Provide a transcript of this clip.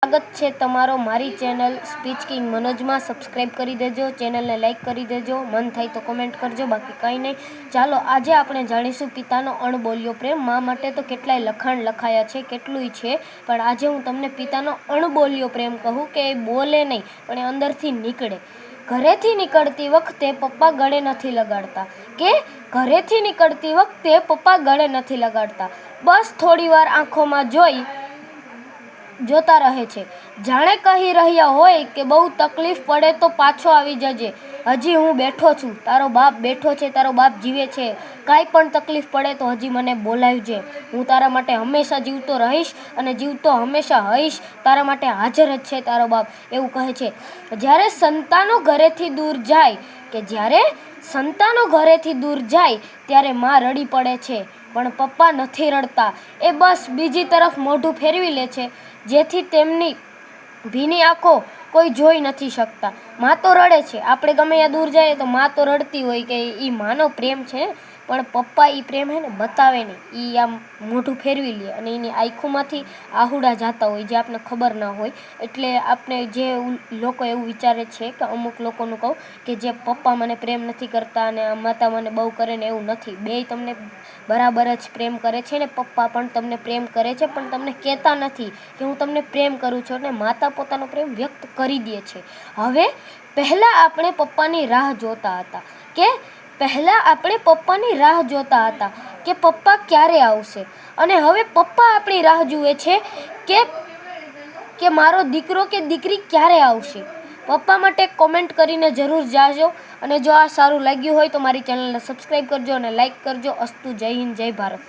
સ્વાગત છે તમારો મારી ચેનલ સ્પીચ કિંગ મનોજમાં। સબસ્ક્રાઈબ કરી દેજો, ચેનલને લાઈક કરી દેજો, મન થાય તો કોમેન્ટ કરજો, બાકી કંઈ નહીં। ચાલો આજે આપણે જાણીશું પિતાનો અણબોલ્યો પ્રેમ। મા માટે તો કેટલાય લખાણ લખાયા છે, કેટલુંય છે, પણ આજે હું તમને પિતાનો અણબોલ્યો પ્રેમ કહું કે એ બોલે નહીં પણ એ અંદરથી નીકળે। ઘરેથી નીકળતી વખતે પપ્પા ગળે નથી લગાડતા, કે ઘરેથી નીકળતી વખતે પપ્પા ગળે નથી લગાડતા, બસ થોડી વાર આંખોમાં જોતા રહે છે, જાણે કહી રહ્યા હોય કે બહુ તકલીફ પડે તો પાછો આવી જજે, હજી હું બેઠો છું, તારો બાપ બેઠો છે, તારો બાપ જીવે છે, કાંઈ પણ તકલીફ પડે તો હજી મને બોલાવજે, હું તારા માટે હંમેશા જીવતો રહીશ અને જીવતો હંમેશા હઈશ, તારા માટે હાજર જ છે તારો બાપ, એવું કહે છે। જ્યારે સંતાનો ઘરેથી દૂર જાય ત્યારે માં રડી પડે છે, પણ પપ્પા નથી રડતા, એ બસ બીજી તરફ મોઢું ફેરવી લે છે, જેથી તેમની ભીની આંખો કોઈ જોઈ નથી શકતા। માં તો રડે છે, આપણે ગમે ત્યાં દૂર જઈએ તો માં તો રડતી હોય કે એ માનો પ્રેમ છે, પણ પપ્પા એ પ્રેમ હે ને બતાવે નહીં, એ આમ મોઢું ફેરવી લે અને એની આંખોમાંથી આહુડા જાતા હોય જે આપણને ખબર ના હોય। એટલે આપણે જે લોકો એવું વિચારે છે કે અમુક લોકોનું કહું કે જે પપ્પા મને પ્રેમ નથી કરતા અને માતા મને બહુ કરે ને, એવું નથી, બેય તમને બરાબર જ પ્રેમ કરે છે ને પપ્પા પણ તમને પ્રેમ કરે છે, પણ તમને કહેતા નથી કે હું તમને પ્રેમ કરું છું, અને માતા પોતાનો પ્રેમ વ્યક્ત કરી દે છે। હવે પહેલાં આપણે પપ્પાની રાહ જોતા હતા કે પપ્પા ક્યારે આવશે, અને હવે પપ્પા આપણી રાહ જુએ છે કે મારો દીકરો કે દીકરી ક્યારે આવશે। પપ્પા માટે કોમેન્ટ કરીને જરૂર જાજો, અને જો આ સારું લાગ્યું હોય તો મારી ચેનલને સબસ્ક્રાઈબ કરજો અને લાઈક કરજો। અસ્તુ, જય હિન્દ, જય ભારત।